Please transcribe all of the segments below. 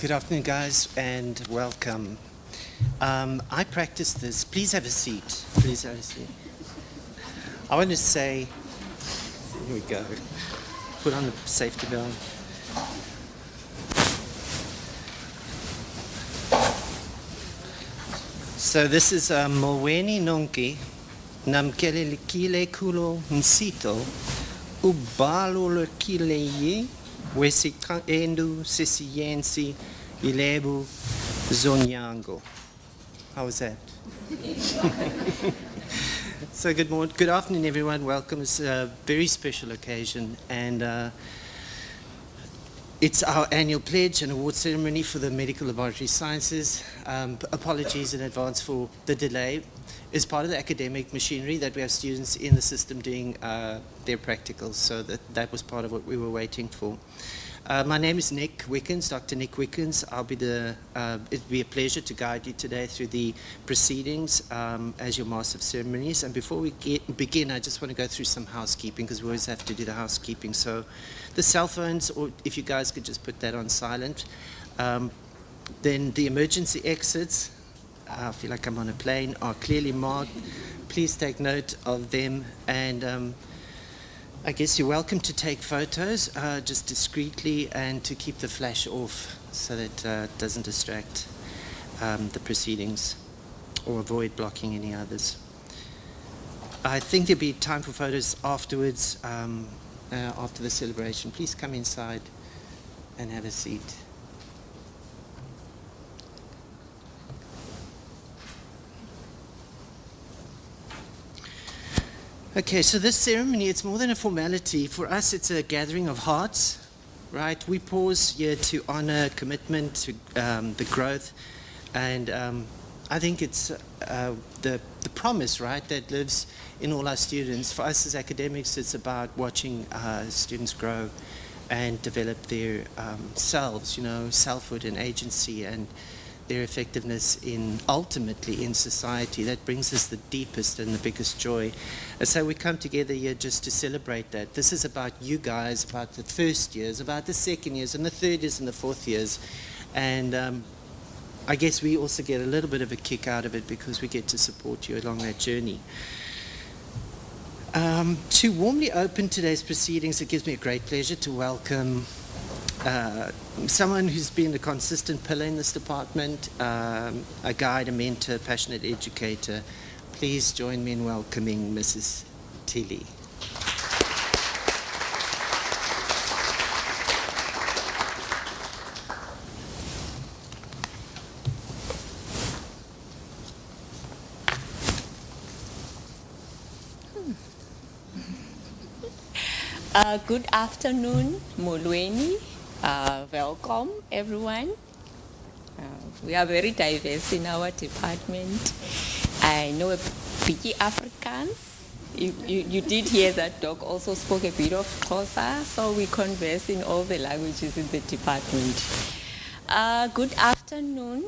Good afternoon, guys, and welcome. I practiced this. Please have a seat. Please have a seat. I want to say, here we go. Put on the safety belt. So this is Molweni Nonki, Namkelekile Kulo Nsito, Ubalo Kileye. Wesikandu Sisiyensi Ilebu Zonyango. How was that? So good afternoon, everyone. Welcome. It's a very special occasion, and it's our annual pledge and award ceremony for the Medical Laboratory Sciences. Apologies in advance for the delay. It's part of the academic machinery that we have students in the system doing their practicals, so that was part of what we were waiting for. My name is Nick Wickens, Dr. Nick Wickens. It'd be a pleasure to guide you today through the proceedings as your Master of Ceremonies. And before we begin, I just want to go through some housekeeping, because we always have to do the housekeeping. So the cell phones, or if you guys could just put that on silent. Then the emergency exits, I feel like I'm on a plane, are clearly marked. Please take note of them, and I guess you're welcome to take photos just discreetly, and to keep the flash off so that it doesn't distract the proceedings or avoid blocking any others. I think there'll be time for photos afterwards, after the celebration. Please come inside and have a seat. Okay, so this ceremony, it's more than a formality. For us, it's a gathering of hearts, right? We pause here to honor commitment, to the growth, and I think it's the promise, right, that lives in all our students. For us as academics, it's about watching students grow and develop their selves, selfhood and agency, and their effectiveness ultimately in society. That brings us the deepest and the biggest joy. And so we come together here just to celebrate that. This is about you guys, about the first years, about the second years, and the third years, and the fourth years. And I guess we also get a little bit of a kick out of it, because we get to support you along that journey. To warmly open today's proceedings, it gives me a great pleasure to welcome someone who's been a consistent pillar in this department, a guide, a mentor, passionate educator. Please join me in welcoming Mrs. Tilly. Good afternoon, Molweni. Welcome, everyone. We are very diverse in our department. I know a bit Afrikaans. You did hear that Doc also spoke a bit of Xhosa, so we converse in all the languages in the department. Good afternoon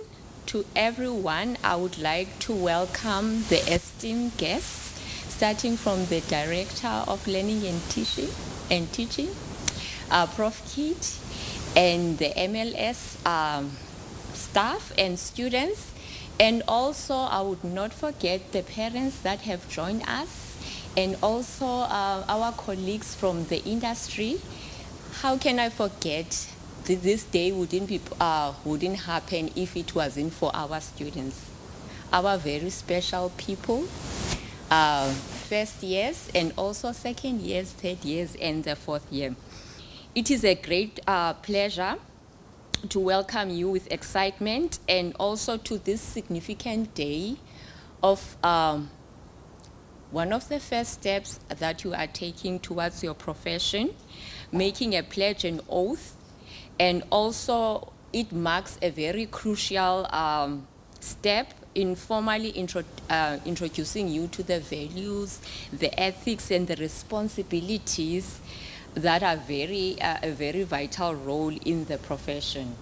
to everyone. I would like to welcome the esteemed guests, starting from the Director of Learning and Teaching, Prof. Kit, and the MLS staff and students. And also, I would not forget the parents that have joined us, and also our colleagues from the industry. How can I forget? This day wouldn't happen if it wasn't for our students, our very special people, first years, and also second years, third years, and the fourth year. It is a great pleasure to welcome you with excitement and also to this significant day of one of the first steps that you are taking towards your profession, making a pledge and oath, and also it marks a very crucial step in formally introducing you to the values, the ethics, and the responsibilities that are a very vital role in the profession.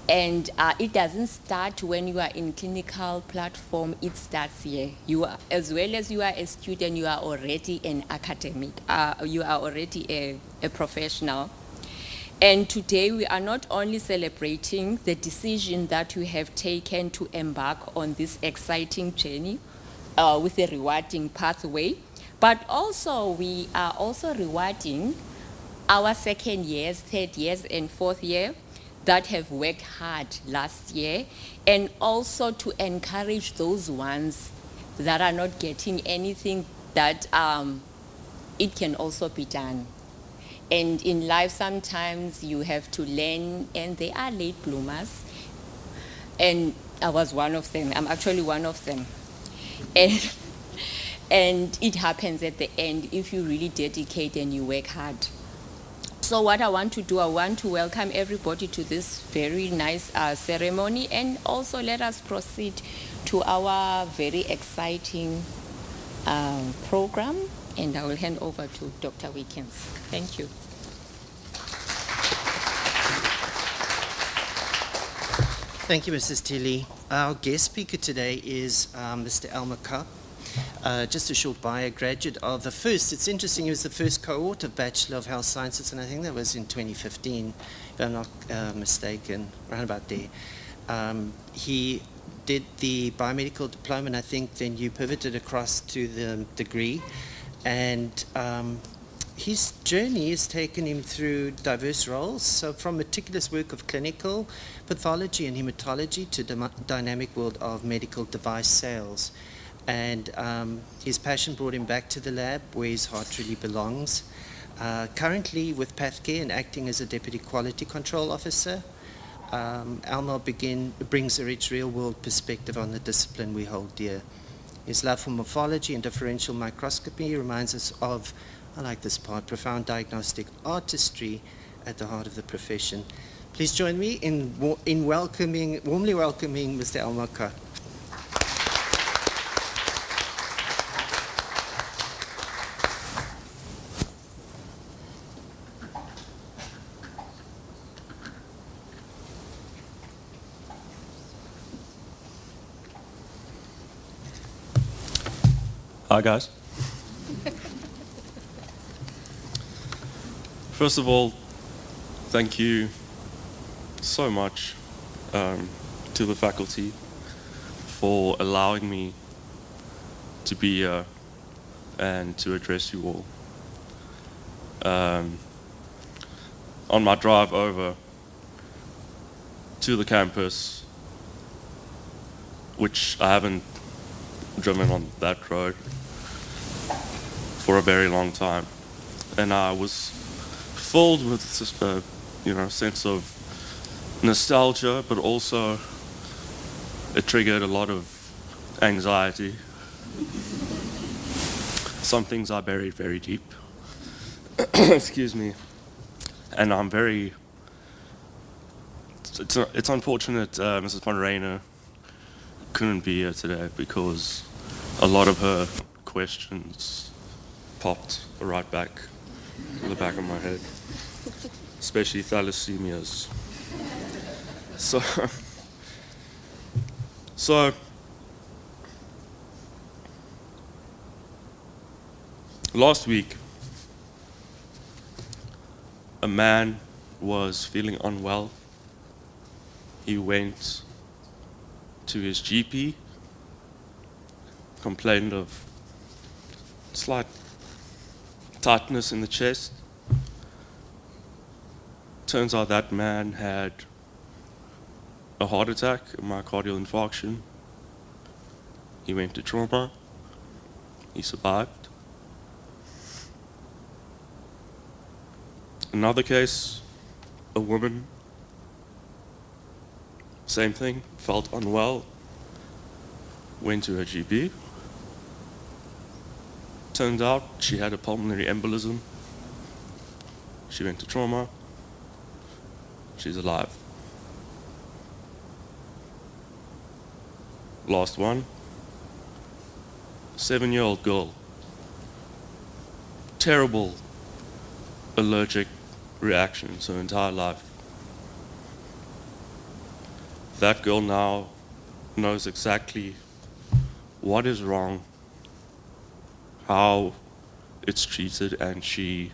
And it doesn't start when you are in clinical platform, it starts here. You are, as well as you are a student, you are already an academic, you are already a professional. And today we are not only celebrating the decision that you have taken to embark on this exciting journey with a rewarding pathway, but also we are also rewarding our second years, third years, and fourth year that have worked hard last year, and also to encourage those ones that are not getting anything, that it can also be done. And in life, sometimes you have to learn, and they are late bloomers. And I was one of them. I'm actually one of them. And it happens at the end if you really dedicate and you work hard. So what I want to do, I want to welcome everybody to this very nice ceremony, and also let us proceed to our very exciting program. And I will hand over to Dr. Wickens. Thank you. Thank you, Mrs. Tilly. Our guest speaker today is Mr. Elmer Cup. Just a short bio, graduate of the first, it's interesting, he was the first cohort of Bachelor of Health Sciences, and I think that was in 2015, if I'm not mistaken, around about there. He did the biomedical diploma, and I think then you pivoted across to the degree, and his journey has taken him through diverse roles, so from meticulous work of clinical pathology and hematology to the dynamic world of medical device sales. And his passion brought him back to the lab where his heart really belongs. Currently with Pathcare and acting as a Deputy Quality Control Officer, Elmer brings a rich real-world perspective on the discipline we hold dear. His love for morphology and differential microscopy reminds us of, I like this part, profound diagnostic artistry at the heart of the profession. Please join me in warmly welcoming Mr. Elmer Ka. Hi guys. First of all, thank you so much to the faculty for allowing me to be here and to address you all. On my drive over to the campus, which I haven't driven on that road for a very long time, and I was filled with this, sense of nostalgia, but also it triggered a lot of anxiety. Some things are buried very deep. Excuse me. And I'm very. It's unfortunate Mrs. von Reyner couldn't be here today because a lot of her questions popped right back in the back of my head, especially thalassemias. So last week, a man was feeling unwell. He went to his GP, complained of slight tightness in the chest. Turns out that man had a heart attack, a myocardial infarction. He went to trauma. He survived. Another case, a woman, same thing, felt unwell, went to her GP. Turned out she had a pulmonary embolism. She went to trauma. She's alive. Last one, 7-year-old girl. Terrible allergic reactions her entire life. That girl now knows exactly what is wrong, how it's treated, and she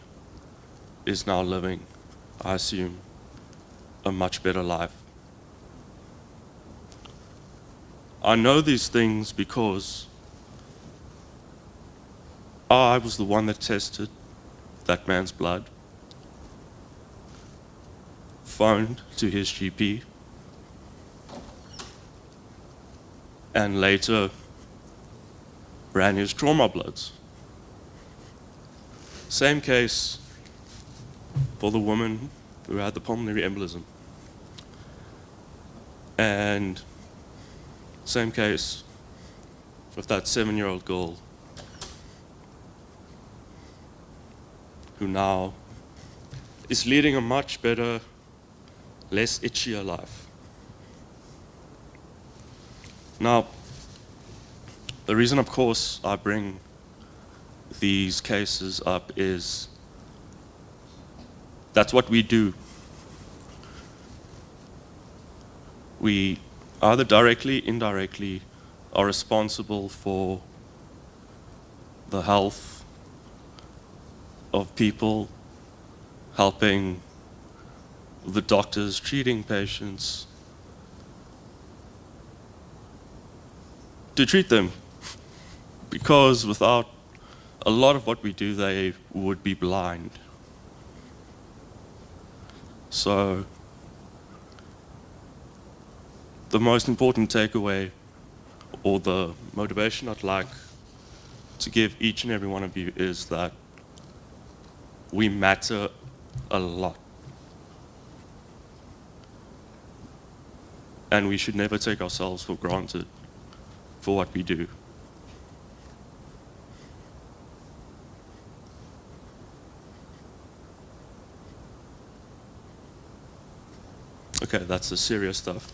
is now living, I assume, a much better life. I know these things because I was the one that tested that man's blood, phoned to his GP, and later ran his trauma bloods. Same case for the woman who had the pulmonary embolism. And same case with that 7-year-old girl who now is leading a much better, less itchier life. Now, the reason, of course, I bring these cases up is that's what we do. We either directly, indirectly, are responsible for the health of people, helping the doctors treating patients to treat them, because without a lot of what we do, they would be blind. So the most important takeaway, or the motivation I'd like to give each and every one of you, is that we matter a lot. And we should never take ourselves for granted for what we do. Okay, that's the serious stuff.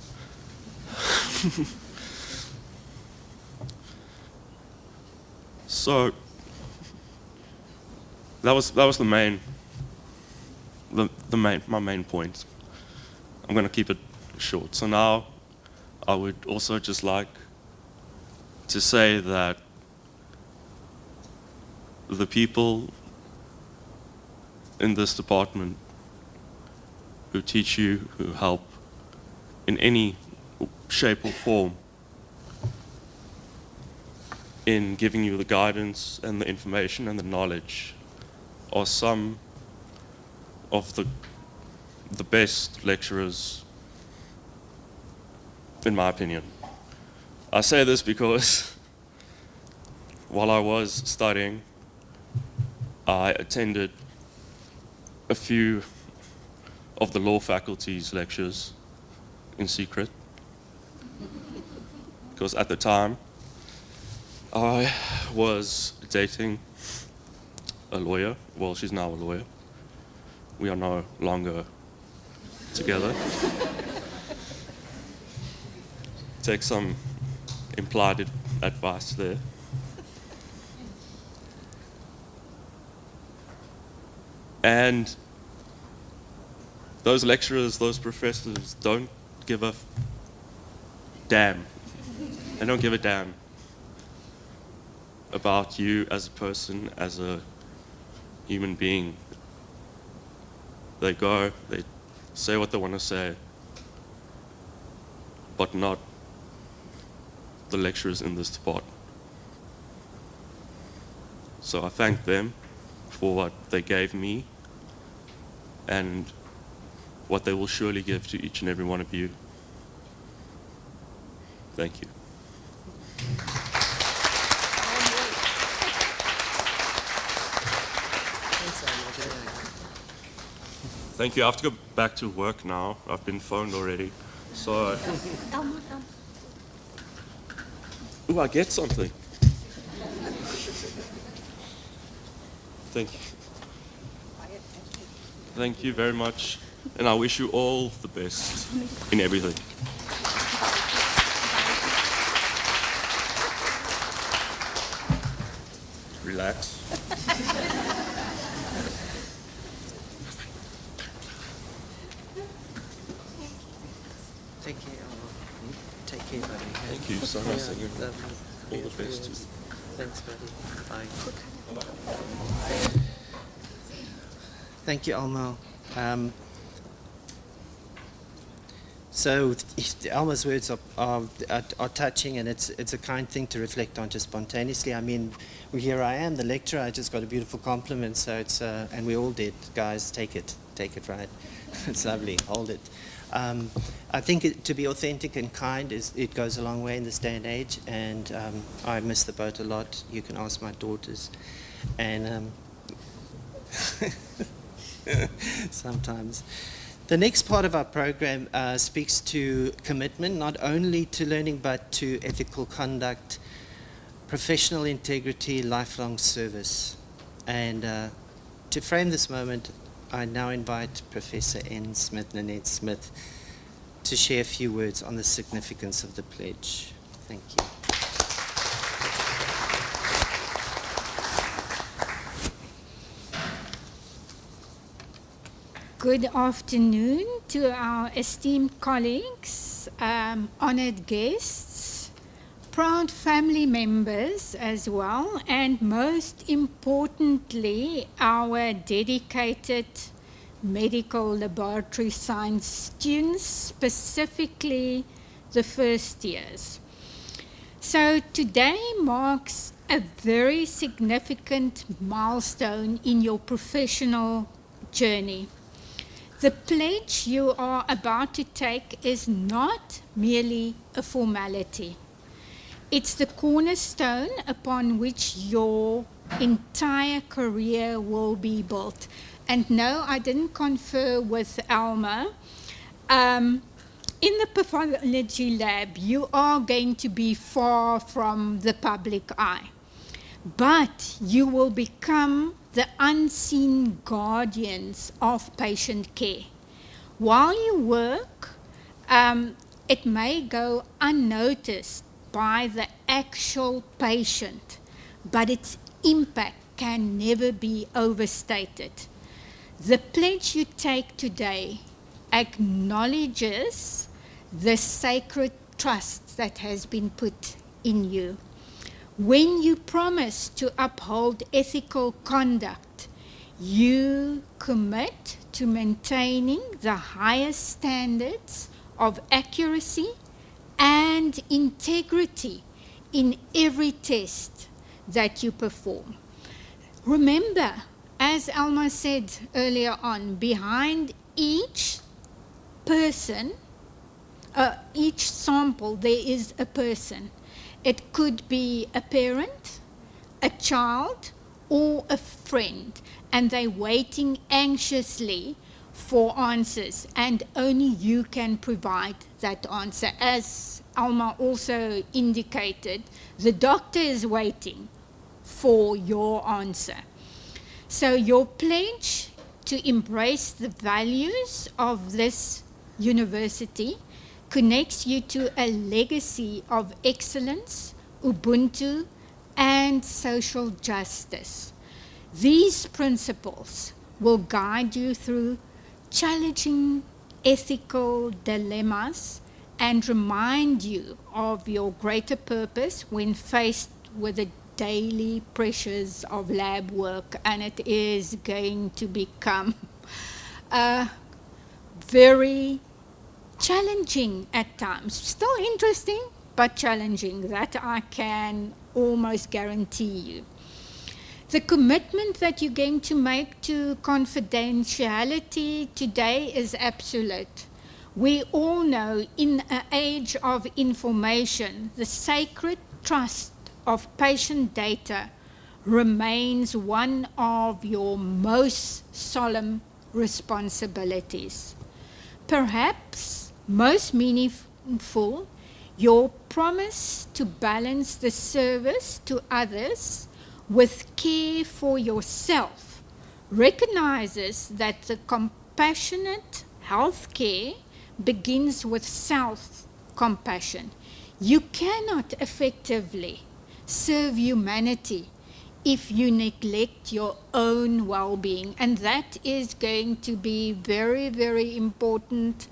So that was the main my main point. I'm going to keep it short. So now I would also just like to say that the people in this department who teach you, who help in any shape or form in giving you the guidance and the information and the knowledge, are some of the best lecturers, in my opinion. I say this because while I was studying, I attended a few of the law faculty's lectures in secret, because at the time I was dating a lawyer. Well, she's now a lawyer. We are no longer together. Take some implied advice there. And those lecturers, those professors don't give a damn. They don't give a damn about you as a person, as a human being. They go, they say what they want to say, but not the lecturers in this department. So I thank them for what they gave me and what they will surely give to each and every one of you. Thank you. Thank you. I have to go back to work now. I've been phoned already. So. Ooh, I get something. Thank you. Thank you very much. And I wish you all the best in everything. Relax. Take care. Take care, buddy. Thank you. So nice of you. Lovely. All the best too. Thanks, buddy. Bye. Thank you, Alma. So Alma's words are touching, and it's a kind thing to reflect on just spontaneously. I mean, here I am, the lecturer. I just got a beautiful compliment, so it's and we all did. Guys, take it, right? It's lovely. Hold it. I think to be authentic and kind it goes a long way in this day and age, and I miss the boat a lot. You can ask my daughters, and sometimes. The next part of our program speaks to commitment, not only to learning, but to ethical conduct, professional integrity, lifelong service. And to frame this moment, I now invite Professor N. Smith, Nanette Smith, to share a few words on the significance of the pledge. Thank you. Good afternoon to our esteemed colleagues, honored guests, proud family members as well, and most importantly, our dedicated medical laboratory science students, specifically the first years. So today marks a very significant milestone in your professional journey. The pledge you are about to take is not merely a formality. It's the cornerstone upon which your entire career will be built. And no, I didn't confer with Alma. In the pathology lab, you are going to be far from the public eye. But you will become the unseen guardians of patient care. While you work, it may go unnoticed by the actual patient, but its impact can never be overstated. The pledge you take today acknowledges the sacred trust that has been put in you. When you promise to uphold ethical conduct, you commit to maintaining the highest standards of accuracy and integrity in every test that you perform. Remember, as Alma said earlier on, behind each person, each sample, there is a person. It could be a parent, a child, or a friend, and they're waiting anxiously for answers, and only you can provide that answer. As Alma also indicated, the doctor is waiting for your answer. So your pledge to embrace the values of this university connects you to a legacy of excellence, Ubuntu, and social justice. These principles will guide you through challenging ethical dilemmas and remind you of your greater purpose when faced with the daily pressures of lab work, and it is going to become very challenging at times. Still interesting, but challenging. That I can almost guarantee you. The commitment that you're going to make to confidentiality today is absolute. We all know in an age of information, the sacred trust of patient data remains one of your most solemn responsibilities. Perhaps most meaningful, your promise to balance the service to others with care for yourself recognizes that the compassionate health care begins with self-compassion. You cannot effectively serve humanity if you neglect your own well-being. And that is going to be very, very important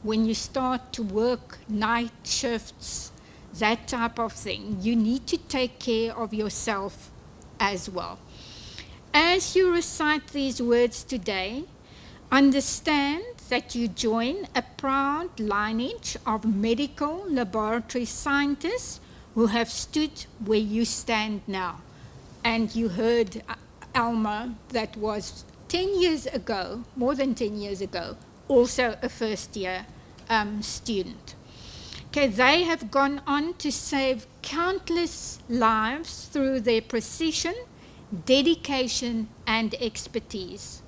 when you start to work night shifts, that type of thing. You need to take care of yourself as well. As you recite these words today, understand that you join a proud lineage of medical laboratory scientists who have stood where you stand now. And you heard Alma, that was 10 years ago, more than 10 years ago, also a first-year student. Okay, they have gone on to save countless lives through their precision, dedication, and expertise.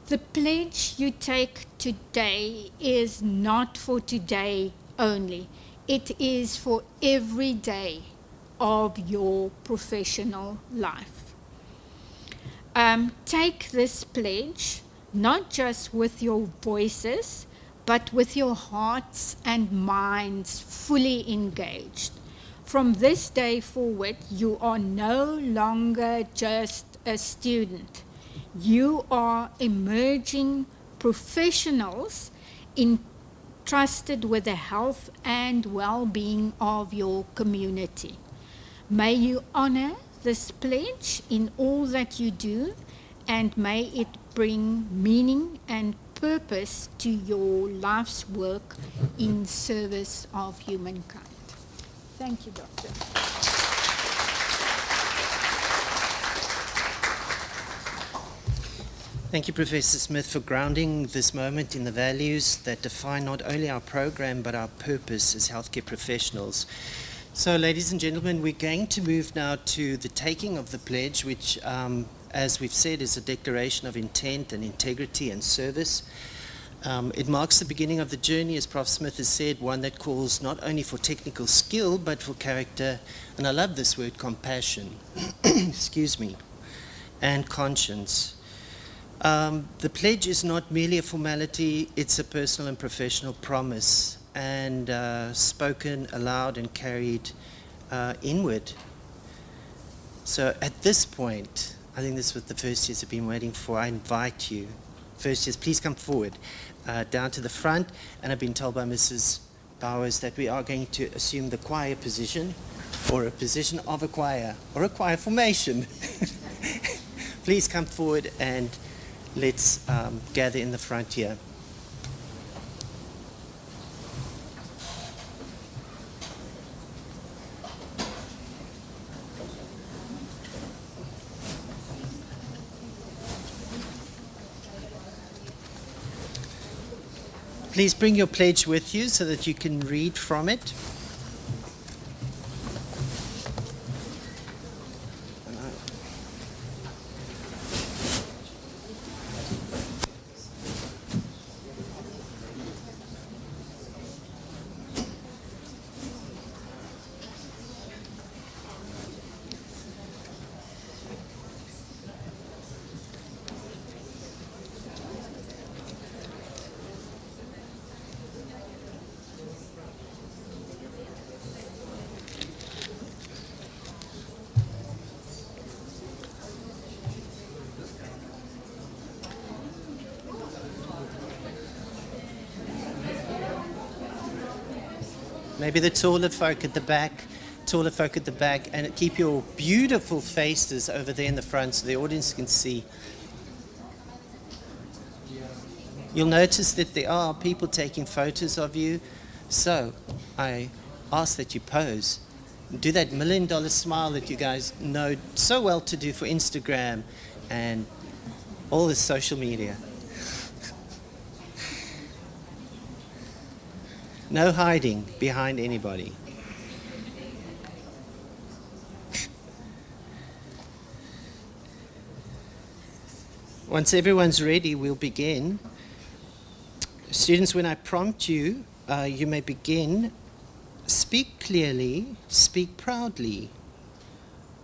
The pledge you take today is not for today only. It is for every day of your professional life. Take this pledge not just with your voices, but with your hearts and minds fully engaged. From this day forward, you are no longer just a student. You are emerging professionals entrusted with the health and well-being of your community. May you honor this pledge in all that you do, and may it bring meaning and purpose to your life's work in service of humankind. Thank you, Doctor. Thank you, Professor Smith, for grounding this moment in the values that define not only our program but our purpose as healthcare professionals. So, ladies and gentlemen, we're going to move now to the taking of the pledge, which, as we've said, is a declaration of intent and integrity and service. It marks the beginning of the journey, as Prof. Smith has said, one that calls not only for technical skill, but for character, and I love this word, compassion, excuse me, and conscience. The pledge is not merely a formality, it's a personal and professional promise, and spoken aloud and carried inward. So at this point, I think this is what the first years have been waiting for. I invite you, first years, please come forward down to the front. And I've been told by Mrs. Bowers that we are going to assume the choir position, or a position of a choir, or a choir formation. Please come forward and let's gather in the front here. Please bring your pledge with you so that you can read from it. Maybe the taller folk at the back, and keep your beautiful faces over there in the front so the audience can see. You'll notice that there are people taking photos of you, so I ask that you pose. Do that $1 million smile that you guys know so well to do for Instagram and all the social media. No hiding behind anybody. Once everyone's ready, we'll begin. Students, when I prompt you, you may begin. Speak clearly, speak proudly,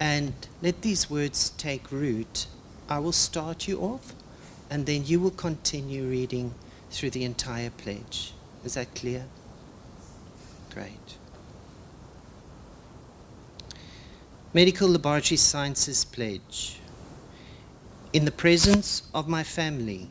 and let these words take root. I will start you off, and then you will continue reading through the entire pledge. Is that clear? Great. Medical Laboratory Sciences Pledge. In the presence of my family,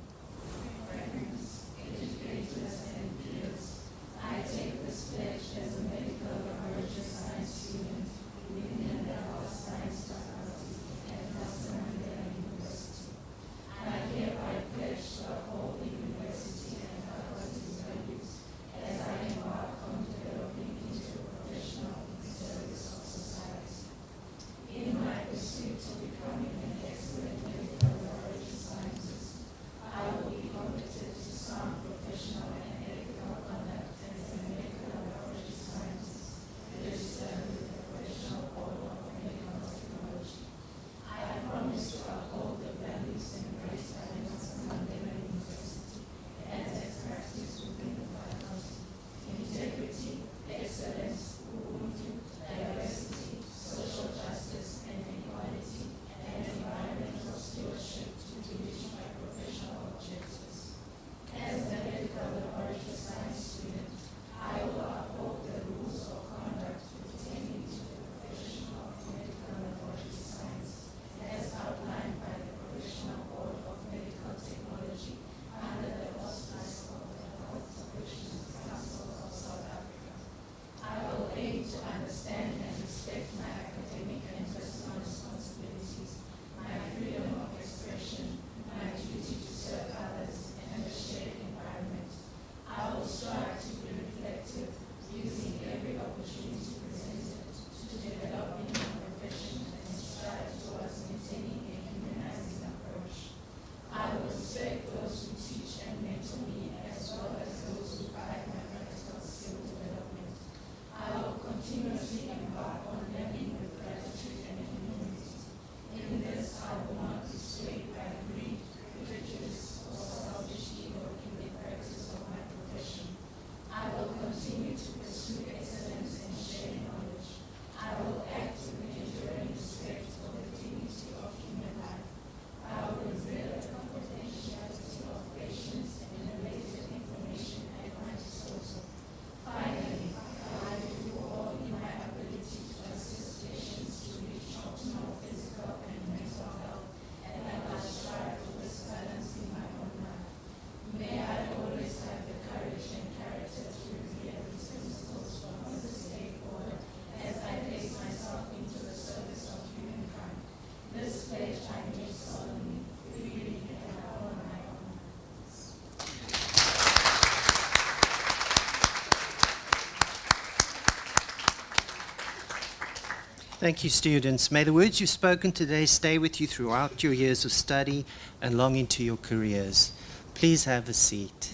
thank you, students. May the words you've spoken today stay with you throughout your years of study and long into your careers. Please have a seat.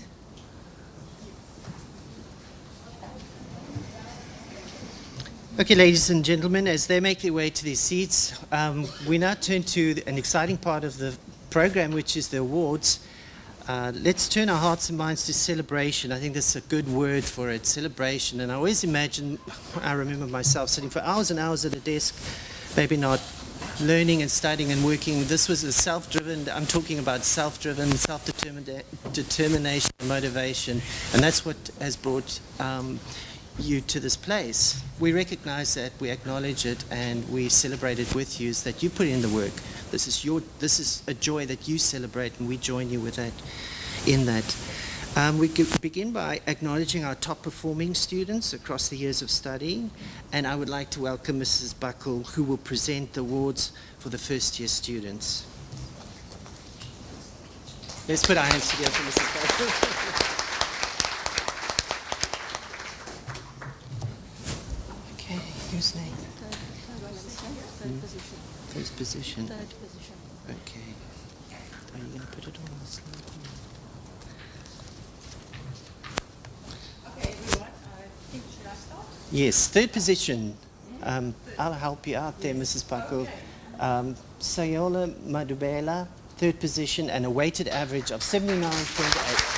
Okay, ladies and gentlemen, as they make their way to their seats, we now turn to an exciting part of the program, which is the awards. Let's turn our hearts and minds to celebration. I think that's a good word for it, celebration. And I always imagine, I remember myself sitting for hours and hours at a desk, maybe not learning and studying and working. This was a self-driven, I'm talking about self-driven, self-determination and motivation. And that's what has brought you to this place. We recognize that, we acknowledge it, and we celebrate it with you, is that you put in the work. This is a joy that you celebrate, and we join you with that, in that. We begin by acknowledging our top performing students across the years of study, and I would like to welcome Mrs. Buckle, who will present the awards for the first year students. Let's put our hands together for Mrs. Buckle. Okay, whose name? First position. Third position. Okay. Are you going to put it on the slide? Okay, everyone, I think should I start? Yes, third position. I'll help you out there, Mrs. Paco. Sayola Madubela third position, and a weighted average of 79.8.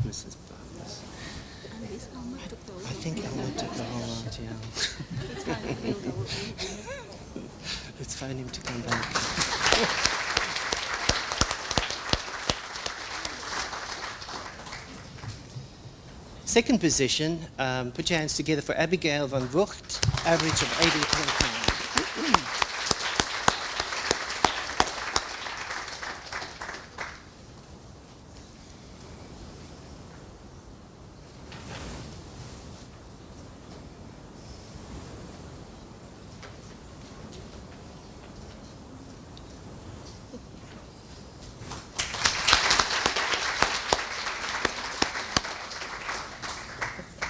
Mrs. Barnes. I think Elmo took the whole lot, yeah. Let's phone him to come back. Second position, put your hands together for Abigail van Vught, average of 80.9.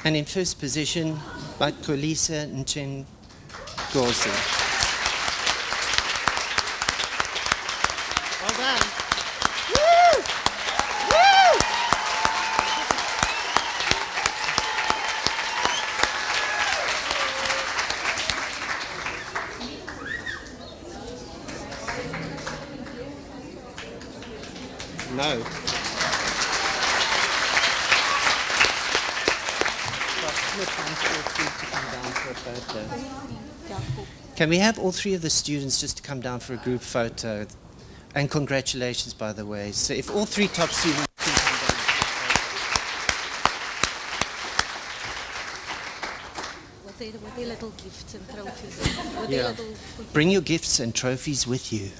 And in first position, Batkolisa Nchengozi. Well done. Woo! Woo! No. Can we have all three of the students just to come down for a group photo? And congratulations, by the way. So if all three top students can come down for a photo. What are little gifts and trophies? What Yeah. little... Bring your gifts and trophies with you.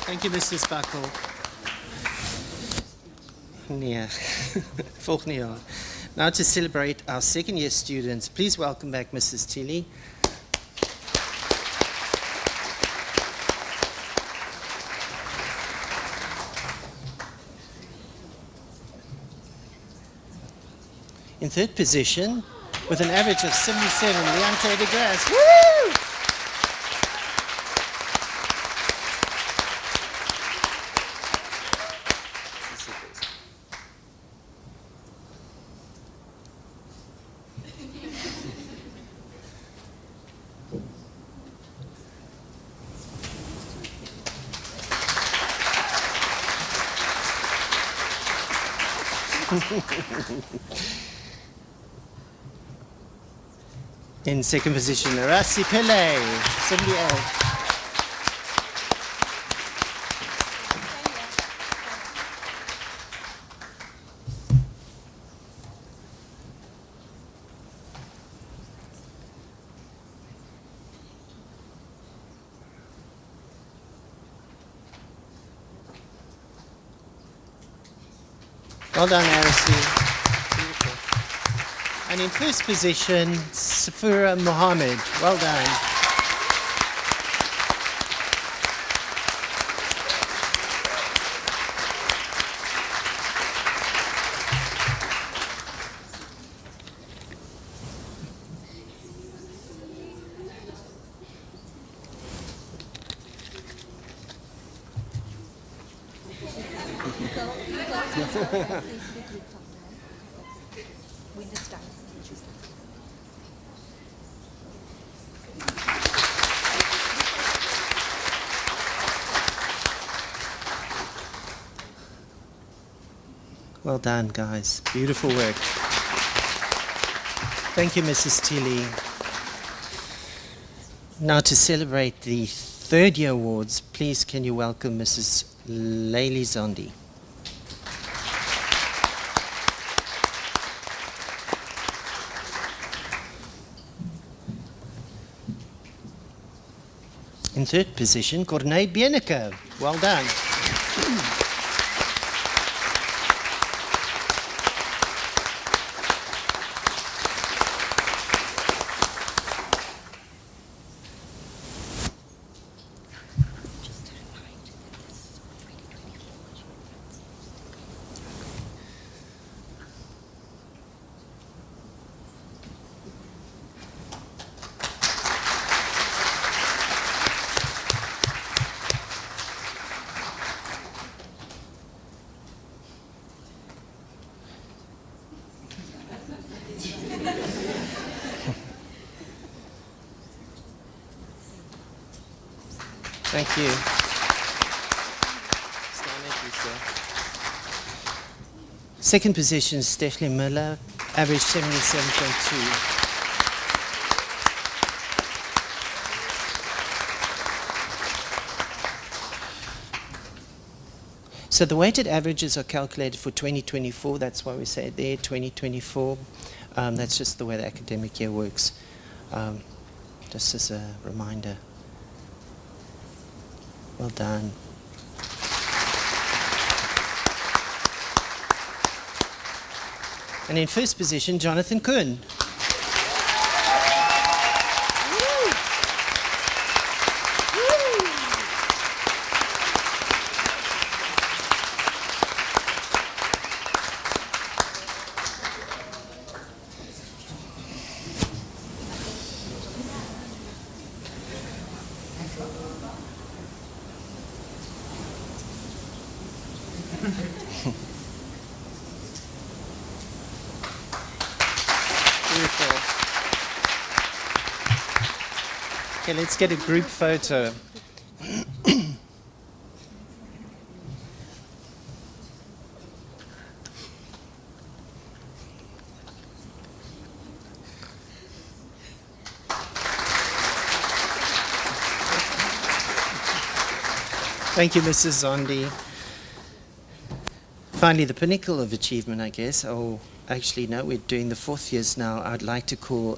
Thank you, Mr. Spackel. Nee, volgende jaar. Now to celebrate our second year students, please welcome back Mrs. Tilly. In third position, with an average of 77, Leonte de Grasse. Woo! In second position, Rassi Pillay, 78. Well done, Arasi. And in first position, Safura Mohammed. Well done. Well done, guys. Beautiful work. Thank you, Mrs. Tilly. Now to celebrate the third year awards, please can you welcome Mrs. Layli Zondi. In third position, Corneille Bieneke. Well done. Thank you. Stand at you, sir. Second position, Stephanie Miller, average 77.2. So the weighted averages are calculated for 2024. That's why we say it there, 2024. That's just the way the academic year works. Just as a reminder. Well done. And in first position, Jonathan Kuhn. Beautiful. Okay, let's get a group photo. Thank you, Mrs. Zondi. Finally, the pinnacle of achievement, I guess. Oh, actually, no, we're doing the fourth years now. I'd like to call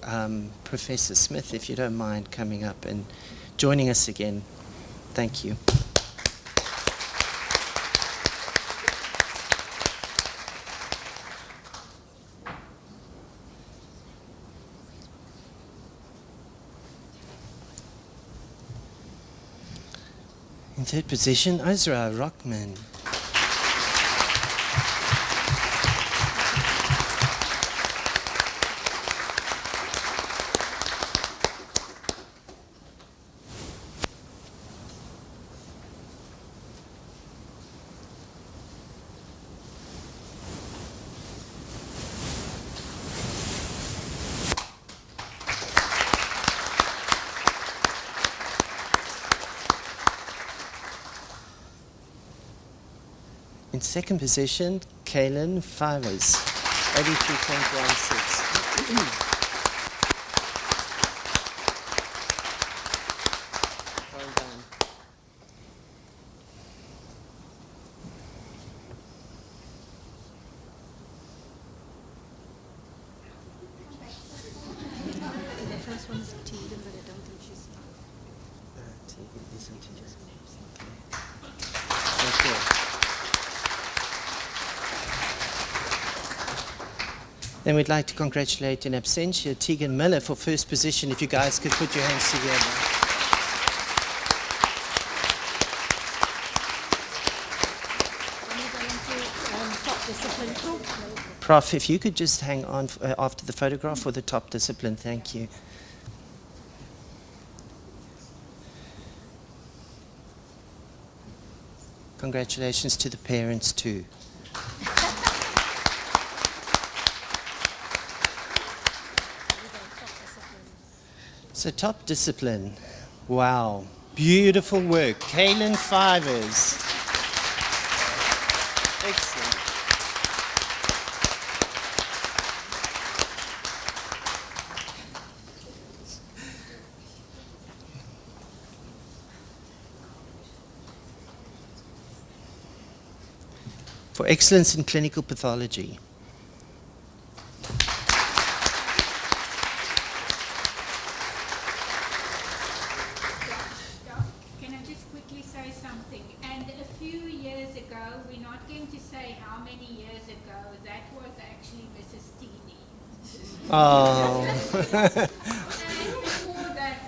Professor Smith, if you don't mind, coming up and joining us again. Thank you. In third position, Azra Rockman. In second position, Kaylin Fivers, 83.16. Well done. The first one is Tegan, but I don't think she's. Tegan isn't just okay. Then we'd like to congratulate in absentia Tegan Miller for first position. If you guys could put your hands together. Top discipline group. Prof, if you could just hang on after the photograph for the top discipline. Thank you. Congratulations to the parents too. So top discipline. Wow. Beautiful work. Kaylin Fivers. Excellent. For excellence in clinical pathology. just quickly say something. And a few years ago, we're not going to say how many years ago, that was actually Mrs. Teeny. Oh. And before that,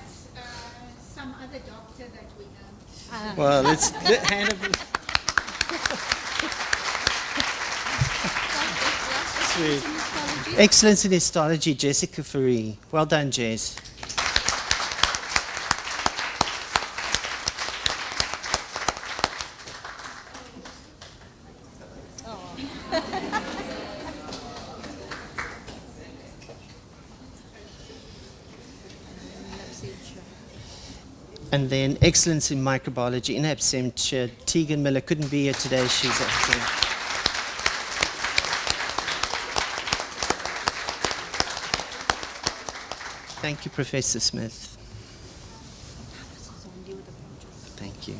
some other doctor that we know. Well, let's hand over. Sweet. Excellence in histology, Jessica Faree. Well done, Jess. And then excellence in microbiology in absentia. Tegan Miller couldn't be here today. She's absent. Thank you, Professor Smith. Thank you.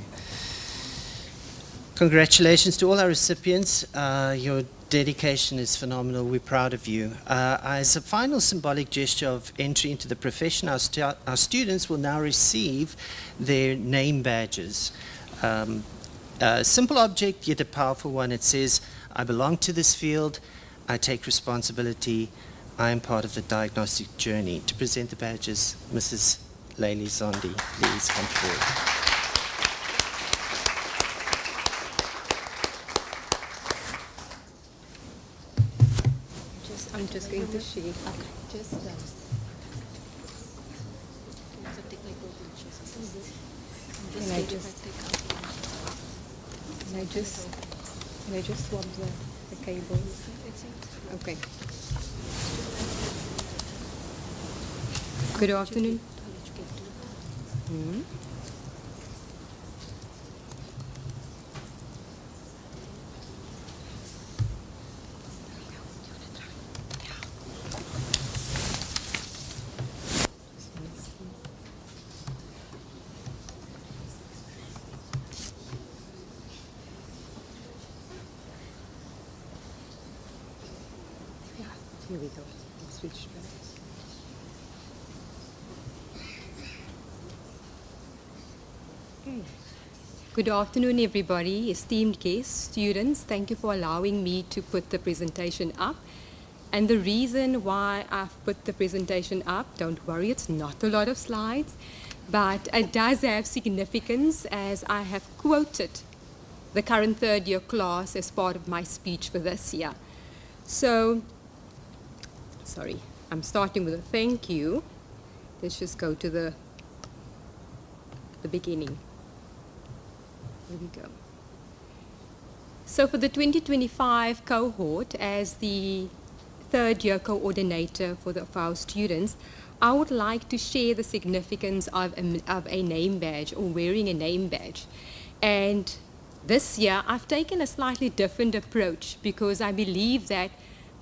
Congratulations to all our recipients. Your dedication is phenomenal. We're proud of you. As a final symbolic gesture of entry into the profession, our students will now receive their name badges. A simple object, yet a powerful one. It says, I belong to this field. I take responsibility. I am part of the diagnostic journey. To present the badges, Mrs. Leili Zondi, please come forward. I'm just going to shake. Okay. Just Can I just swap the cables? Okay. Good afternoon. Here we go. Let's switch back. Okay. Good afternoon, everybody, esteemed guests, students. Thank you for allowing me to put the presentation up. And the reason why I've put the presentation up, don't worry, it's not a lot of slides, but it does have significance as I have quoted the current third year class as part of my speech for this year. So, sorry, I'm starting with a thank you. Let's just go to the beginning. Here we go. So for the 2025 cohort, as the third year coordinator for our students, I would like to share the significance of a name badge or wearing a name badge. And this year, I've taken a slightly different approach because I believe that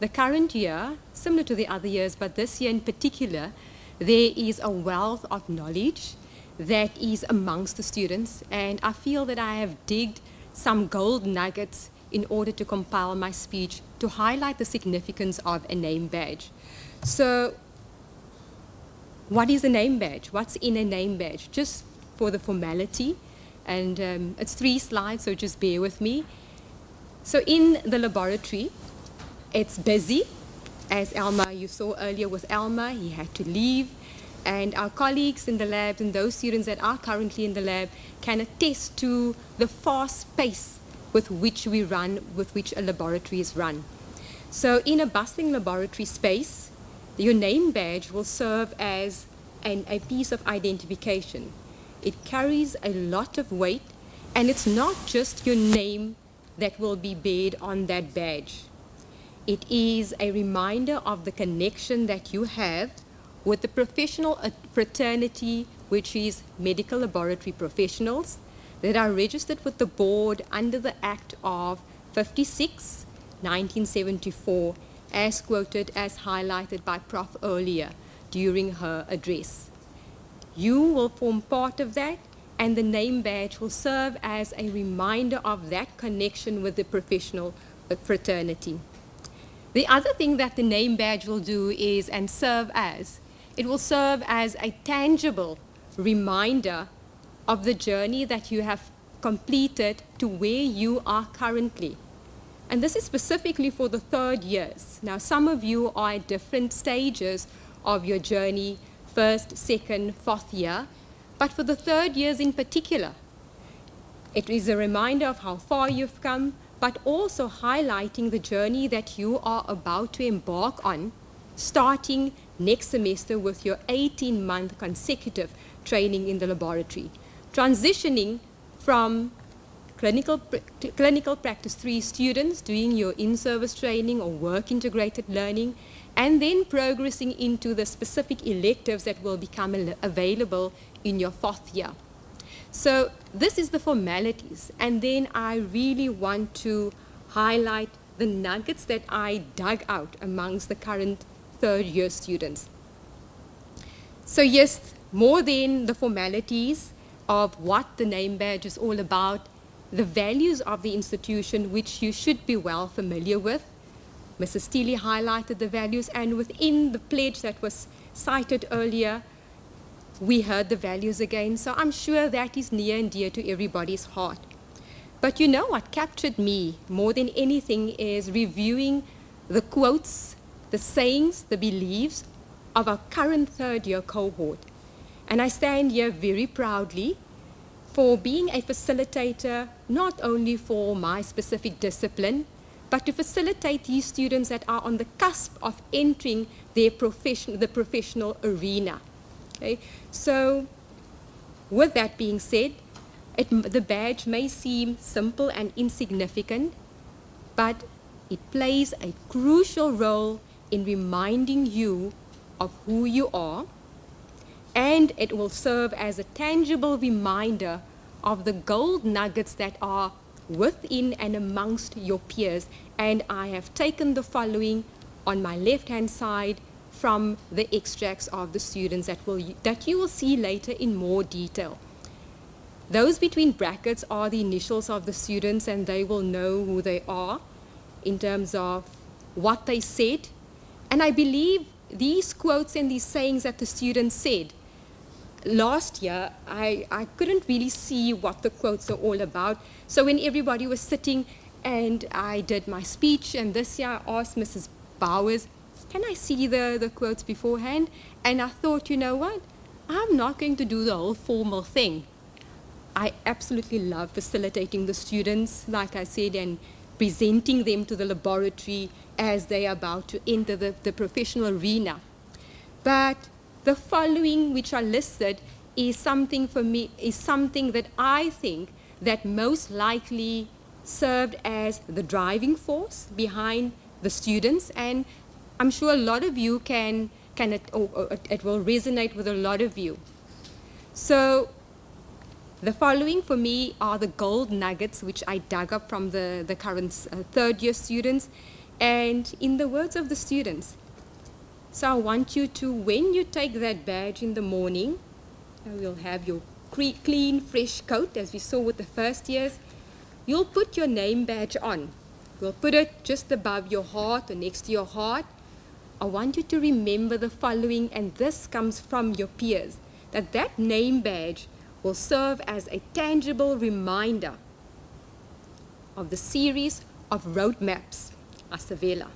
the current year, similar to the other years, but this year in particular, there is a wealth of knowledge that is amongst the students, and I feel that I have digged some gold nuggets in order to compile my speech to highlight the significance of a name badge. So, what is a name badge? What's in a name badge? Just for the formality, and it's 3 slides, so just bear with me. So in the laboratory, it's busy. As Elma, you saw earlier with Elma, he had to leave. And our colleagues in the labs and those students that are currently in the lab can attest to the fast pace with which we run, with which a laboratory is run. So in a bustling laboratory space, your name badge will serve as a piece of identification. It carries a lot of weight, and it's not just your name that will be bared on that badge. It is a reminder of the connection that you have with the professional fraternity, which is medical laboratory professionals that are registered with the board under the Act of 56, 1974, as quoted, as highlighted by Prof. earlier during her address. You will form part of that, and the name badge will serve as a reminder of that connection with the professional fraternity. The other thing that the name badge will do is, and serve as, it will serve as a tangible reminder of the journey that you have completed to where you are currently. And this is specifically for the third years. Now, some of you are at different stages of your journey, first, second, fourth year. But for the third years in particular, it is a reminder of how far you've come, but also highlighting the journey that you are about to embark on, starting next semester with your 18-month consecutive training in the laboratory, transitioning from clinical practice 3 students doing your in-service training or work integrated learning, and then progressing into the specific electives that will become available in your fourth year. So this is the formalities, and then I really want to highlight the nuggets that I dug out amongst the current third year students. So yes, more than the formalities of what the name badge is all about, the values of the institution, which you should be well familiar with. Mrs. Steele highlighted the values, and within the pledge that was cited earlier, we heard the values again, so I'm sure that is near and dear to everybody's heart. But you know what captured me more than anything is reviewing the quotes, the sayings, the beliefs of our current third year cohort. And I stand here very proudly for being a facilitator, not only for my specific discipline, but to facilitate these students that are on the cusp of entering the professional arena. Okay? So with that being said, the badge may seem simple and insignificant, but it plays a crucial role in reminding you of who you are, and it will serve as a tangible reminder of the gold nuggets that are within and amongst your peers. And I have taken the following on my left-hand side from the extracts of the students that you will see later in more detail. Those between brackets are the initials of the students, and they will know who they are in terms of what they said. And I believe these quotes and these sayings that the students said, last year, I couldn't really see what the quotes are all about. So when everybody was sitting and I did my speech, and this year I asked Mrs. Bowers, can I see the quotes beforehand? And I thought, you know what? I'm not going to do the whole formal thing. I absolutely love facilitating the students, like I said, and presenting them to the laboratory as they are about to enter the professional arena. But the following, which are listed, is something for me, is something that I think that most likely served as the driving force behind the students, and I'm sure a lot of you it will resonate with a lot of you. So the following for me are the gold nuggets which I dug up from the current third year students, and in the words of the students. So I want you to, when you take that badge in the morning, you'll have your clean, fresh coat, as we saw with the first years. You'll put your name badge on. You'll put it just above your heart or next to your heart. I want you to remember the following, and this comes from your peers, that name badge will serve as a tangible reminder of the series of roadmaps, Asavela,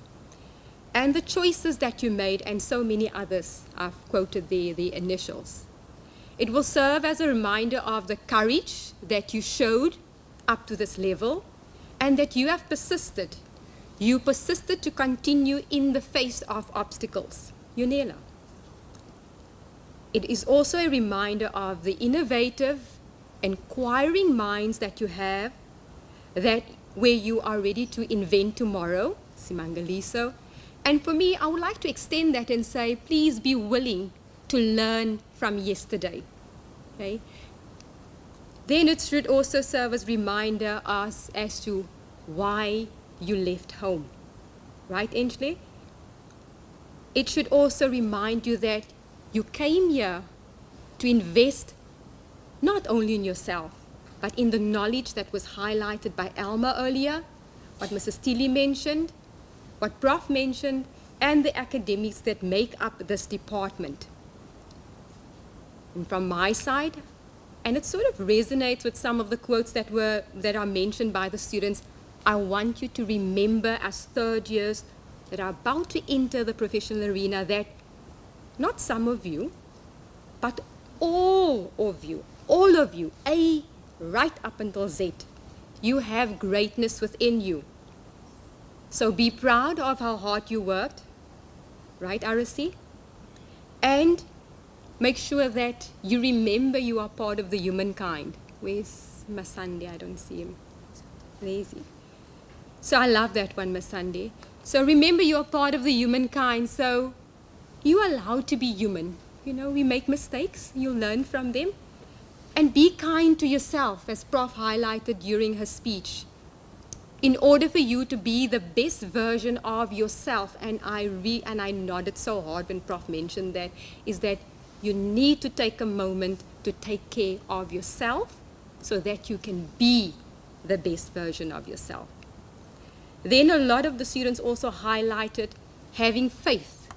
and the choices that you made, and so many others. I've quoted the initials. It will serve as a reminder of the courage that you showed up to this level, and that you have persisted. You persisted to continue in the face of obstacles. Yunela. It is also a reminder of the innovative, inquiring minds that you have, that where you are ready to invent tomorrow, Simangaliso. And for me, I would like to extend that and say, please be willing to learn from yesterday. Okay? Then it should also serve as a reminder us as to why you left home. Right, Angeline? It should also remind you that you came here to invest not only in yourself, but in the knowledge that was highlighted by Alma earlier, what Mrs. Tilly mentioned, what Prof mentioned, and the academics that make up this department. And from my side, and it sort of resonates with some of the quotes that are mentioned by the students. I want you to remember as third years that are about to enter the professional arena that not some of you, but all of you, A right up until Z, you have greatness within you. So be proud of how hard you worked, right, Arasi? And make sure that you remember you are part of the humankind. Where's Masande? I don't see him. Lazy. So I love that one, Masande. So remember you are part of the humankind, so you are allowed to be human. You know, we make mistakes, you learn from them. And be kind to yourself, as Prof highlighted during her speech. In order for you to be the best version of yourself, and I nodded so hard when Prof mentioned that, is that you need to take a moment to take care of yourself so that you can be the best version of yourself. Then a lot of the students also highlighted having faith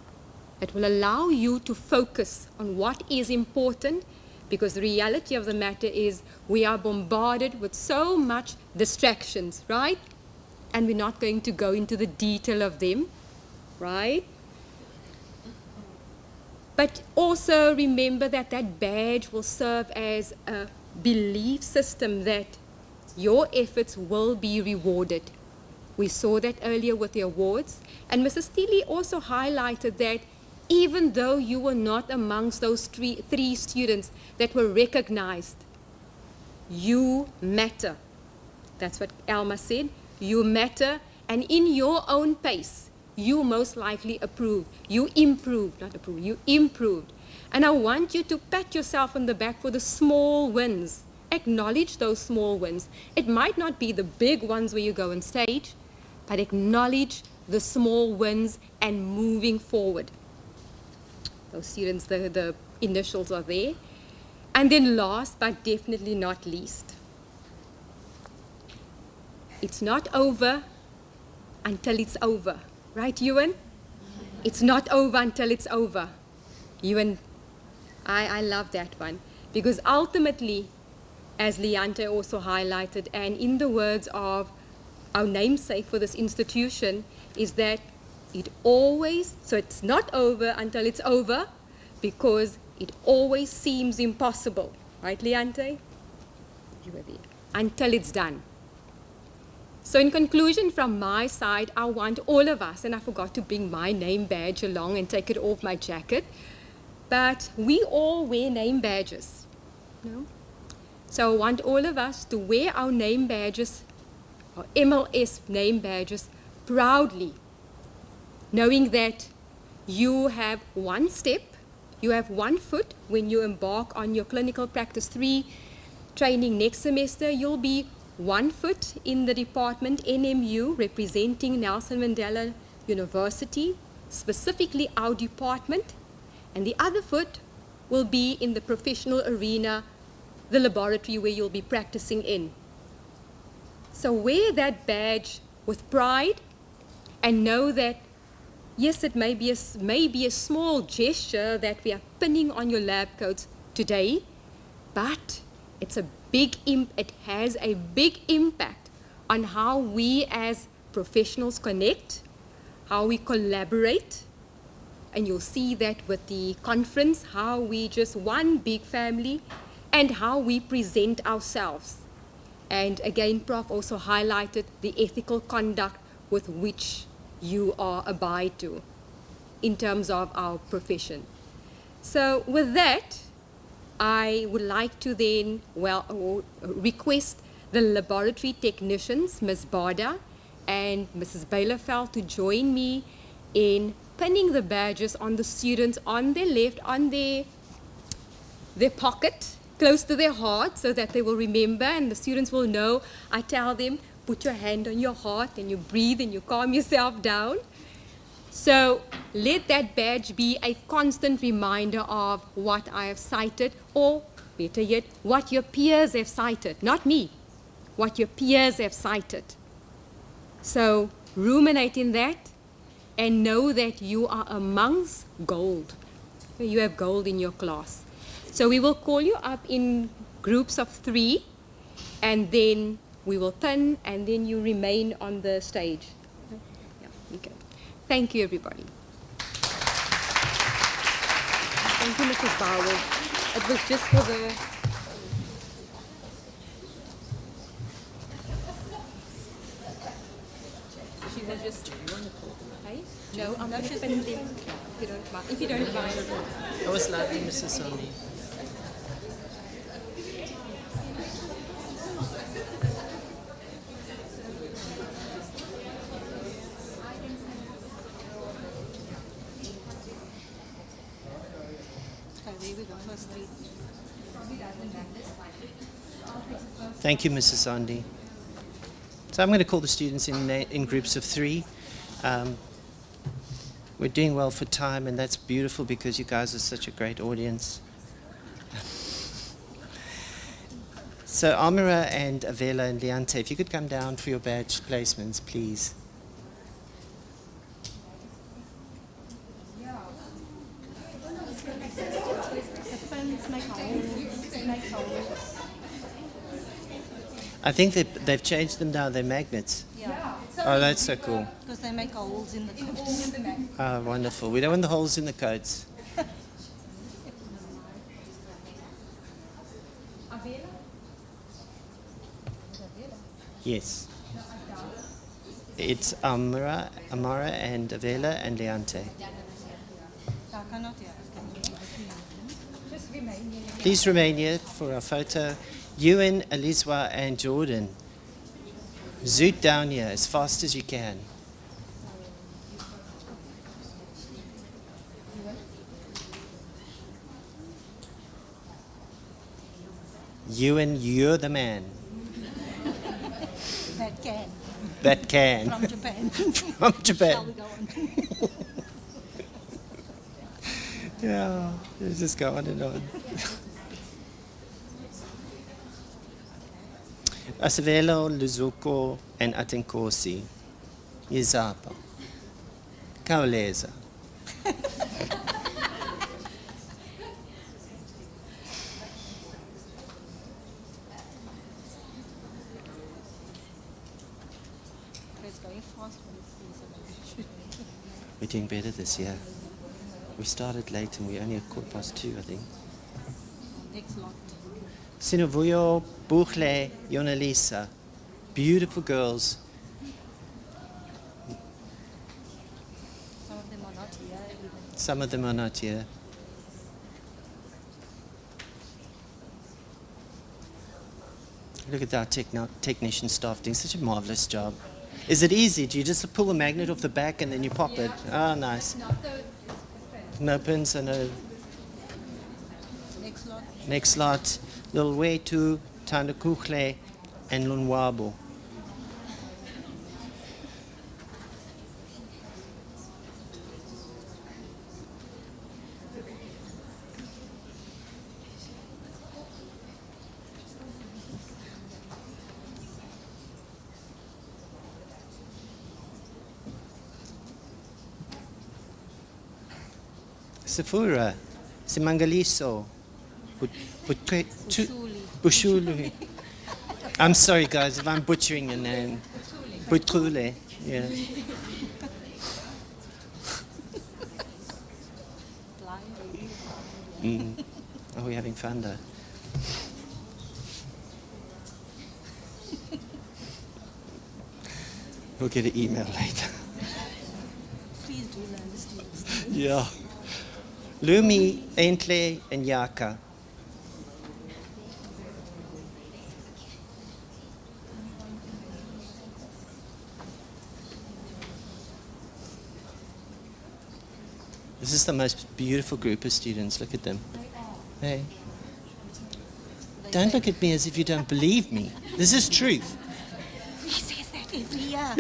that will allow you to focus on what is important, because the reality of the matter is we are bombarded with so much distractions, right? And we're not going to go into the detail of them, right? But also remember that that badge will serve as a belief system that your efforts will be rewarded. We saw that earlier with the awards. And Mrs. Steele also highlighted that even though you were not amongst those three students that were recognized, you matter. That's what Alma said. You matter, and in your own pace, you most likely you improved. And I want you to pat yourself on the back for the small wins. Acknowledge those small wins. It might not be the big ones where you go on stage, but acknowledge the small wins and moving forward. Those students, the initials are there. And then last but definitely not least, it's not over until it's over. Right, Ewan? It's not over until it's over. Ewan, I love that one. Because ultimately, as Leante also highlighted, and in the words of our namesake for this institution, is that it's not over until it's over, because it always seems impossible. Right, Leante? You were there. Until it's done. So in conclusion, from my side, I want all of us, and I forgot to bring my name badge along and take it off my jacket, but we all wear name badges. No? So I want all of us to wear our name badges, our MLS name badges, proudly, knowing that you have one step, you have one foot when you embark on your clinical practice 3 training next semester. You'll be 1 foot in the department NMU representing Nelson Mandela University, specifically our department, and the other foot will be in the professional arena, the laboratory where you'll be practicing in. So wear that badge with pride and know that, yes, it may be a small gesture that we are pinning on your lab coats today, but it has a big impact on how we as professionals connect, how we collaborate, and you'll see that with the conference, how we just one big family, and how we present ourselves. And again, Prof also highlighted the ethical conduct with which you are abide to in terms of our profession. So with that, I would like to then request the laboratory technicians, Ms. Bada and Mrs. Bailefeld, to join me in pinning the badges on the students on their left, on their pocket, close to their heart, so that they will remember and the students will know. I tell them, put your hand on your heart and you breathe and you calm yourself down. So let that badge be a constant reminder of what I have cited, or better yet, what your peers have cited, not me, what your peers have cited. So ruminate in that and know that you are amongst gold. You have gold in your class. So we will call you up in groups of 3, and then we will turn, and then you remain on the stage. Yeah, okay. Thank you, everybody. Thank you, Mrs. Bowers. It was just for the... She was just... Hey, Joe, I'm going to pin them if you don't mind. If you don't mind. That was lovely, Mrs. Sondi. Thank you, Mrs. Sondi. So I'm going to call the students in groups of 3. We're doing well for time, and that's beautiful because you guys are such a great audience. So Amira and Avela and Leante, if you could come down for your badge placements, please. I think they've changed them now. They're magnets. Yeah. Oh, that's so cool. Because they make holes in the coats. Oh, wonderful. We don't want the holes in the coats. Yes. It's Amara and Avela and Leante. Please remain here for our photo. Ewan, Alizwa and Jordan. Zoot down here as fast as you can. Ewan, you're the man. That can. That can. From Japan. From Japan. Shall we go on? Yeah, let's just go on and on. Asvelo, Luzuko, and Atenkosi. Yizapa. Kauleza. It's going fast when it's season. We're doing better this year. We started late and we're only at 2:15, I think. Next lot. Sinovuyo, Buchle, Yonalisa. Beautiful girls. Some of them are not here even. Some of them are not here. Look at our technician staff doing such a marvelous job. Is it easy? Do you just pull a magnet off the back and then you pop it? Ah, nice. No pins and no. Next lot. Next lot, Lilwetu, Tandakukhle, and Lunwabo. Sefura, Simangaliso, Bushulu. I'm sorry, guys, if I'm butchering your name. Butrule, yeah. Oh, we're having fun though. We'll get an email later. Please do learn the students. Yeah. Lumi, Entle, and Yaka. This is the most beautiful group of students. Look at them. Hey. Don't look at me as if you don't believe me. This is truth. He says that every year.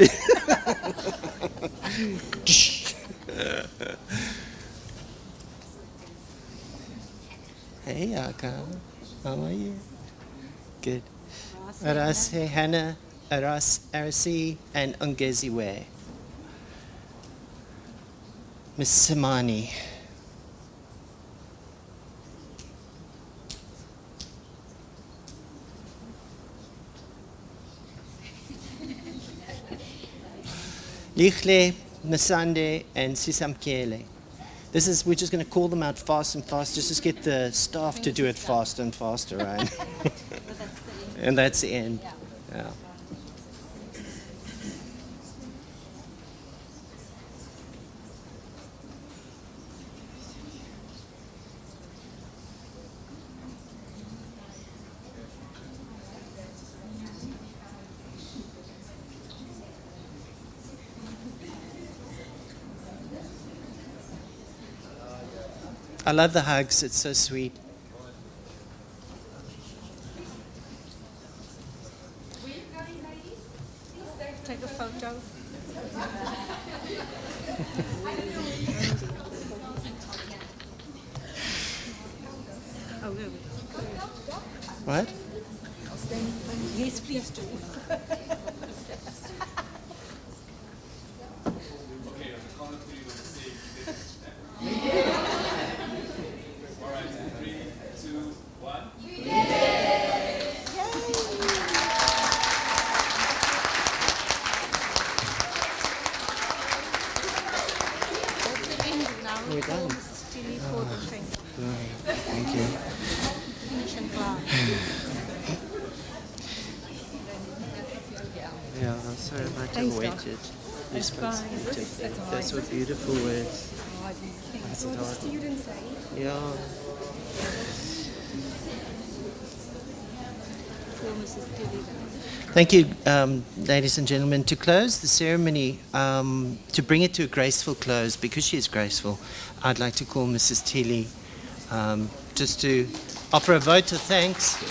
Hey, Yaka. How are you? Good. Arase, Hannah, Arasi, and Ungeziwe. Miss Simani. Lichle, Nasande, and Sisamkele. We're just going to call them out fast and fast, just to get the staff to do it faster and faster, right? And that's the end. Yeah. I love the hugs, it's so sweet. Take a photo. Oh, there we go. What? Yes, please do. We're done. Mrs. Tilly for the thing. Thank you. Finish and class. Yeah, I'm sorry about Thanks, I Doc. waited. That's fine. Those were beautiful words. That's So the hard. students say, Yeah. For Mrs. Tilly. Thank you, ladies and gentlemen. To close the ceremony, to bring it to a graceful close, because she is graceful, I'd like to call Mrs. Teeley just to offer a vote of thanks. You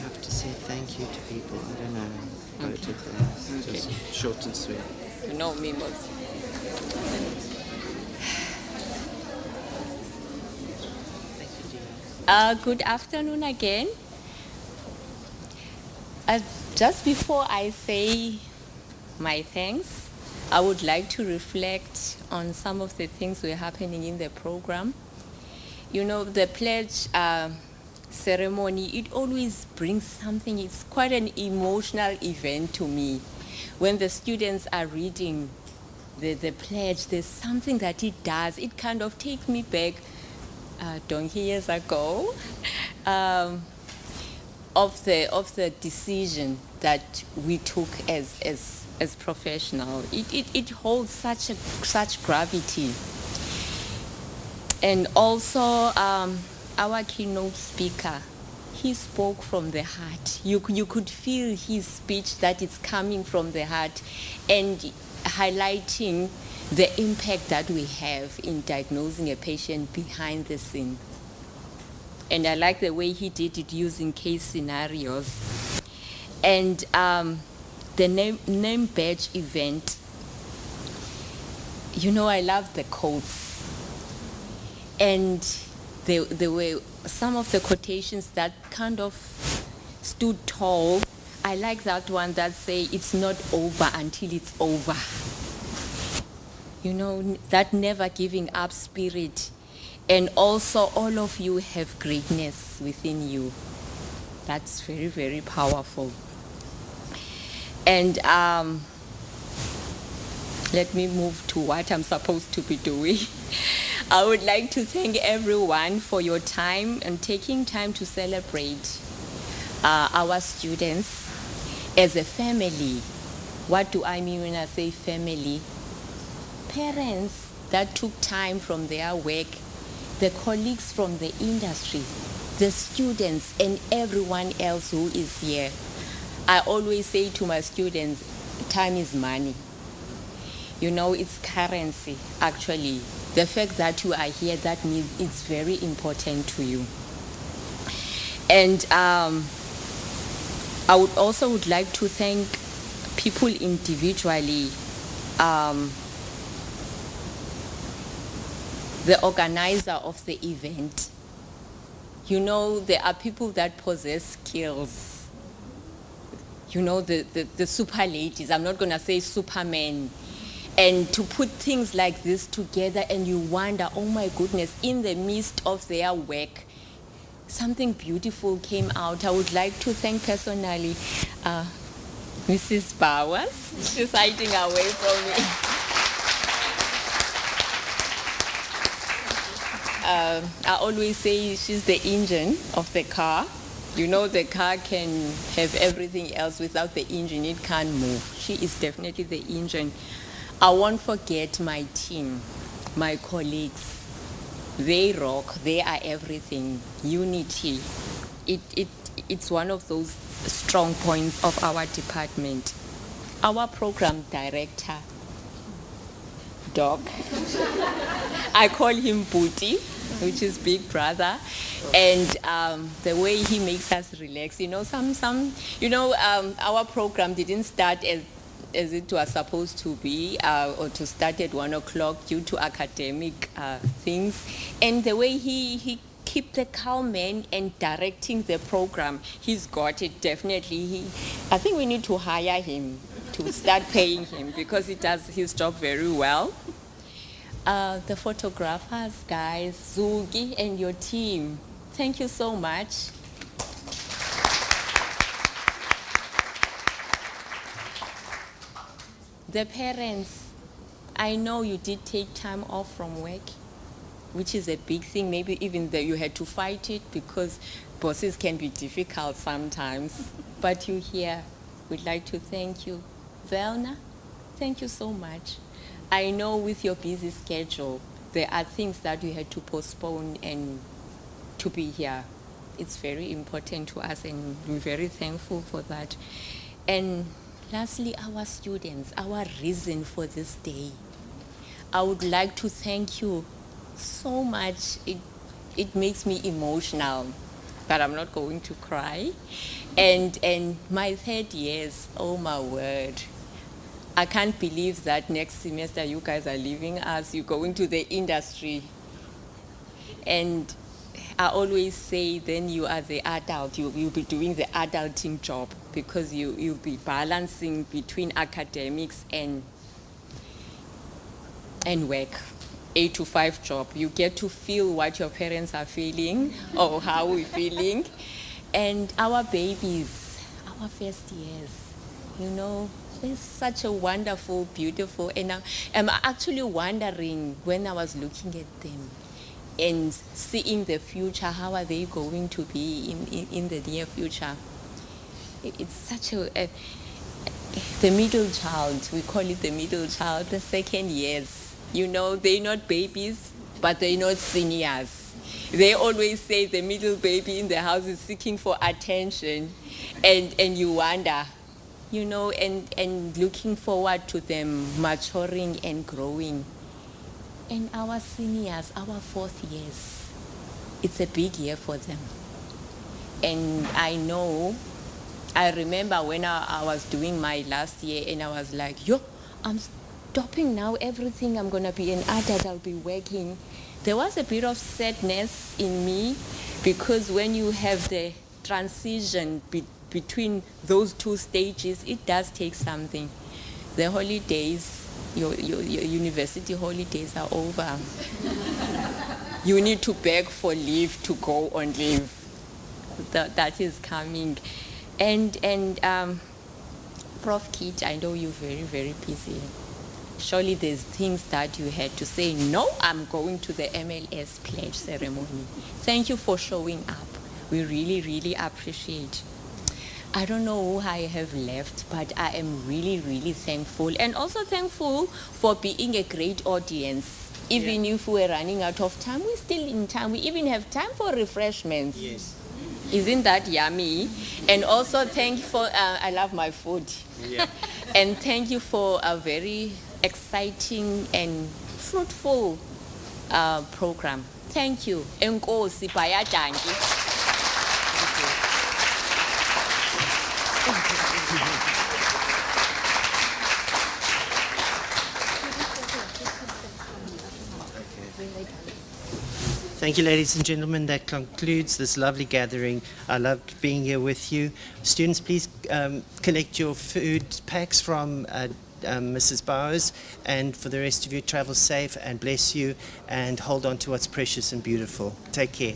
have to say thank you to people. I don't know. Vote of thanks. Just short and sweet. You know me most. Good afternoon again. Just before I say my thanks, I would like to reflect on some of the things that were happening in the program. You know, the pledge ceremony, it always brings something. It's quite an emotional event to me. When the students are reading the pledge, there's something that it does. It kind of takes me back donkey years ago of the decision that we took as professional. It holds such gravity. And also our keynote speaker, he spoke from the heart. You could feel his speech that it's coming from the heart and highlighting the impact that we have in diagnosing a patient behind the scene. And I like the way he did it using case scenarios. And the name badge event, you know, I love the quotes. And there were some of the quotations that kind of stood tall. I like that one that say, it's not over until it's over. You know, that never giving up spirit. And also all of you have greatness within you. That's very, very powerful. And let me move to what I'm supposed to be doing. I would like to thank everyone for your time and taking time to celebrate our students as a family. What do I mean when I say family? Parents that took time from their work, the colleagues from the industry, the students, and everyone else who is here. I always say to my students, time is money. You know, it's currency, actually. The fact that you are here, that means it's very important to you. And I would like to thank people individually. The organizer of the event. You know, there are people that possess skills. You know, the super ladies, I'm not gonna say supermen. And to put things like this together and you wonder, oh my goodness, in the midst of their work, something beautiful came out. I would like to thank personally Mrs. Bowers. She's hiding away from me. I always say she's the engine of the car. You know, the car can have everything else. Without the engine, it can't move. She is definitely the engine. I won't forget my team, my colleagues. They rock. They are everything. Unity. It's one of those strong points of our department. Our program director, Doc, I call him Booty, which is big brother, and the way he makes us relax. You know, our program didn't start as it was supposed to be, or to start at 1 o'clock due to academic things, and the way he keep the calm man and directing the program, he's got it definitely. I think we need to hire him to start paying him because he does his job very well. The photographers, guys, Zugi and your team, thank you so much. The parents, I know you did take time off from work, which is a big thing. Maybe even that you had to fight it because bosses can be difficult sometimes. But you're here. We'd like to thank you. Velna, thank you so much. I know with your busy schedule, there are things that you had to postpone and to be here. It's very important to us and we're very thankful for that. And lastly, our students, our reason for this day. I would like to thank you so much. It makes me emotional, but I'm not going to cry. And my 3rd years, oh my word. I can't believe that next semester you guys are leaving us, you're going to the industry. And I always say then you are the adult, you'll be doing the adulting job because you'll be balancing between academics and work. 8 to 5 job. You get to feel what your parents are feeling or how we're feeling. And our babies, our first years, you know, they're such a wonderful, beautiful, and I'm actually wondering when I was looking at them and seeing the future, how are they going to be in the near future? It's such the middle child, we call it the middle child, the 2nd years. You know, they're not babies, but they're not seniors. They always say the middle baby in the house is seeking for attention, and you wonder, you know, and looking forward to them maturing and growing. And our seniors, our 4th years, it's a big year for them. And I remember when I was doing my last year and I was like, I'm stopping now everything. I'm going to be an adult. I'll be working. There was a bit of sadness in me because when you have the transition between those 2 stages, it does take something. The holidays, your university holidays are over. You need to beg for leave to go on leave. That is coming. And Prof. Kit, I know you're very, very busy. Surely there's things that you had to say, no, I'm going to the MLS pledge ceremony. Thank you for showing up. We really, really appreciate. I don't know who I have left, but I am really, really thankful. And also thankful for being a great audience. Even if we're running out of time, we're still in time. We even have time for refreshments. Yes. Isn't that yummy? And also thank you for, I love my food. Yeah. And thank you for a very exciting and fruitful program. Thank you. Enkosi bayadangi. Thank you, ladies and gentlemen. That concludes this lovely gathering. I loved being here with you. Students, please collect your food packs from Mrs. Bowers, and for the rest of you, travel safe and bless you, and hold on to what's precious and beautiful. Take care.